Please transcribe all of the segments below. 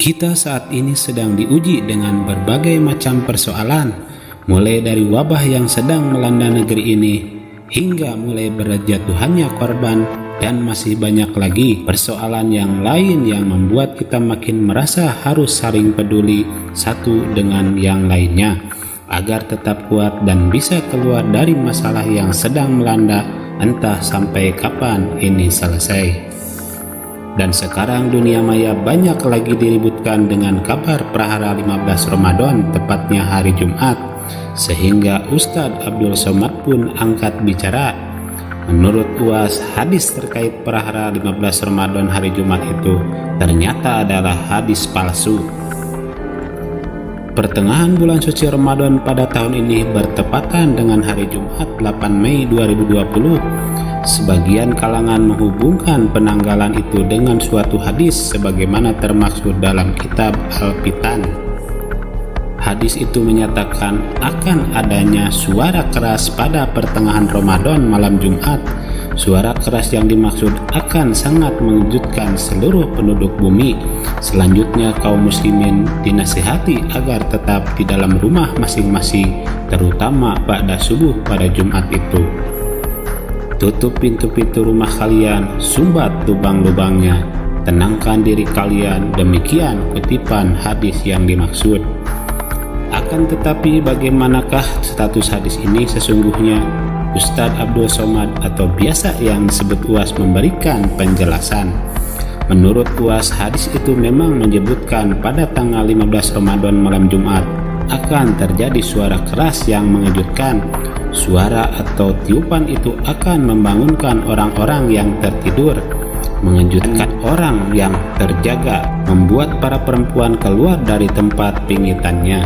Kita saat ini sedang diuji dengan berbagai macam persoalan, mulai dari wabah yang sedang melanda negeri ini, hingga mulai berjatuhannya korban, dan masih banyak lagi persoalan yang lain yang membuat kita makin merasa harus saling peduli satu dengan yang lainnya, agar tetap kuat dan bisa keluar dari masalah yang sedang melanda, entah sampai kapan ini selesai. Dan sekarang dunia maya banyak lagi diributkan dengan kabar prahara 15 Ramadan, tepatnya hari Jumat, sehingga Ustadz Abdul Somad pun angkat bicara. Menurut UAS, hadis terkait prahara 15 Ramadan hari Jumat itu ternyata adalah hadis palsu. Pertengahan bulan suci Ramadan pada tahun ini bertepatan dengan hari Jumat 8 Mei 2020. Sebagian kalangan menghubungkan penanggalan itu dengan suatu hadis sebagaimana termaksud dalam kitab Al-Fitan. Hadis itu menyatakan akan adanya suara keras pada pertengahan Ramadan malam Jumat. Suara keras yang dimaksud akan sangat mengejutkan seluruh penduduk bumi. Selanjutnya kaum muslimin dinasihati agar tetap di dalam rumah masing-masing, terutama pada subuh pada Jumat itu. Tutup pintu-pintu rumah kalian, sumbat lubang-lubangnya, tenangkan diri kalian. Demikian kutipan hadis yang dimaksud. Akan tetapi bagaimanakah status hadis ini sesungguhnya? Ustadz Abdul Somad atau biasa yang disebut UAS memberikan penjelasan. Menurut UAS, hadis itu memang menyebutkan pada tanggal 15 Ramadan malam Jumat akan terjadi suara keras yang mengejutkan. Suara atau tiupan itu akan membangunkan orang-orang yang tertidur, mengejutkan orang yang terjaga, membuat para perempuan keluar dari tempat pingitannya.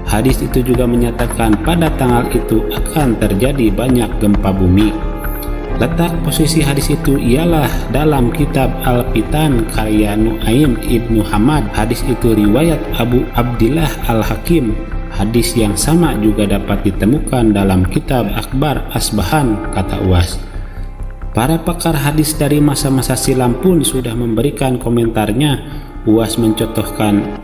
Hadis itu juga menyatakan pada tanggal itu akan terjadi banyak gempa bumi. Letak posisi hadis itu ialah dalam kitab Al-Fitan karya Nu'aim Ibnu Hamad. Hadis itu riwayat Abu Abdillah Al-Hakim. Hadis yang sama juga dapat ditemukan dalam kitab Akbar Asbahan, kata UAS. Para pakar hadis dari masa-masa silam pun sudah memberikan komentarnya. UAS mencontohkan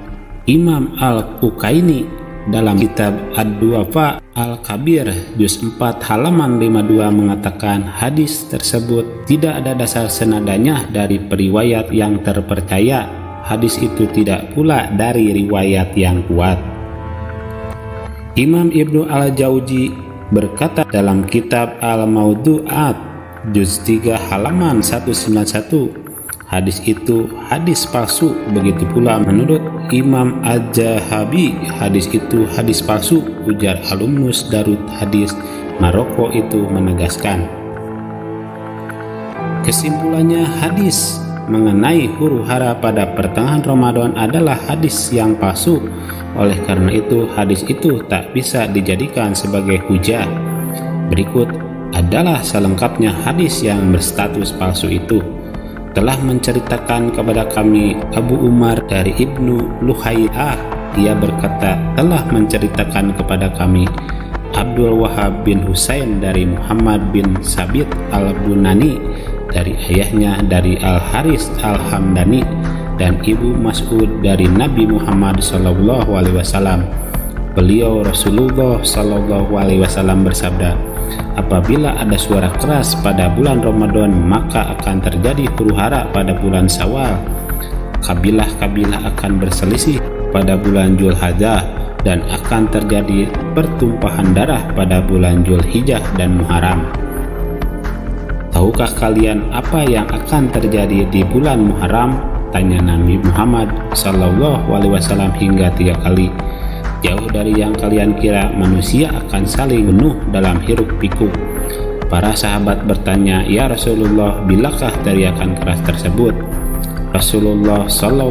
Imam Al-Ukaini dalam kitab Ad-Du'afa Al-Kabir juz 4 halaman 52 mengatakan hadis tersebut tidak ada dasar senadanya dari periwayat yang terpercaya. Hadis itu tidak pula dari riwayat yang kuat. Imam Ibnu Al-Jauzi berkata dalam kitab Al-Mawdu'at juz 3 halaman 191, hadis itu hadis palsu. Begitu pula menurut Imam Az-Zahabi, hadis itu hadis palsu, ujar alumnus Darut Hadis Maroko itu menegaskan. Kesimpulannya, hadis mengenai huru-hara pada pertengahan Ramadan adalah hadis yang palsu. Oleh karena itu, hadis itu tak bisa dijadikan sebagai hujah. Berikut adalah selengkapnya hadis yang berstatus palsu itu. Telah menceritakan kepada kami Abu Umar dari Ibnu Luhayyah. Dia berkata, telah menceritakan kepada kami Abdul Wahab bin Husain dari Muhammad bin Sabit Al-Bunani, dari ayahnya dari Al-Haris Al-Hamdani, dan Ibu Mas'ud dari Nabi Muhammad SAW. Beliau Rasulullah SAW bersabda, apabila ada suara keras pada bulan Ramadan, maka akan terjadi huru-hara pada bulan Syawal. Kabilah-kabilah akan berselisih pada bulan Zulhijjah, dan akan terjadi pertumpahan darah pada bulan Zulhijjah dan Muharram. Tahukah kalian apa yang akan terjadi di bulan Muharram? Tanya Nabi Muhammad SAW hingga 3 kali. Jauh dari yang kalian kira, manusia akan saling bunuh dalam hiruk pikuk. Para sahabat bertanya, ya Rasulullah, bilakah teriakan keras tersebut? Rasulullah SAW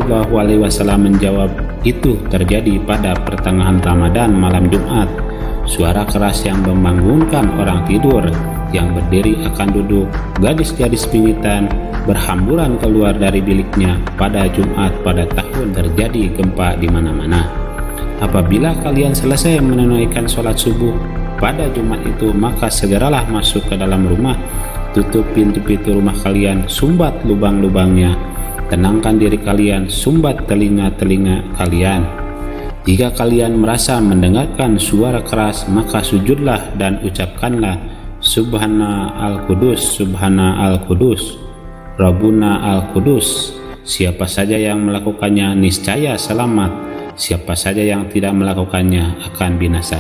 menjawab, itu terjadi pada pertengahan Ramadan malam Jumat. Suara keras yang membangunkan orang tidur, yang berdiri akan duduk, gadis-gadis pingitan berhamburan keluar dari biliknya. Pada Jumat pada tahun terjadi gempa di mana-mana. Apabila kalian selesai menunaikan sholat subuh pada Jumat itu, maka segeralah masuk ke dalam rumah, tutup pintu-pintu rumah kalian, sumbat lubang-lubangnya, tenangkan diri kalian, sumbat telinga-telinga kalian. Jika kalian merasa mendengarkan suara keras, maka sujudlah dan ucapkanlah, Subhana al-Qudus, Subhana al-Qudus, Rabbuna al-Qudus. Siapa saja yang melakukannya niscaya selamat, siapa saja yang tidak melakukannya akan binasa.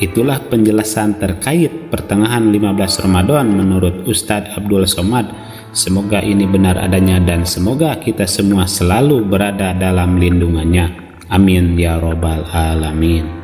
Itulah penjelasan terkait pertengahan 15 Ramadan menurut Ustadz Abdul Somad. Semoga ini benar adanya dan semoga kita semua selalu berada dalam lindungannya. Amin ya robbal alamin.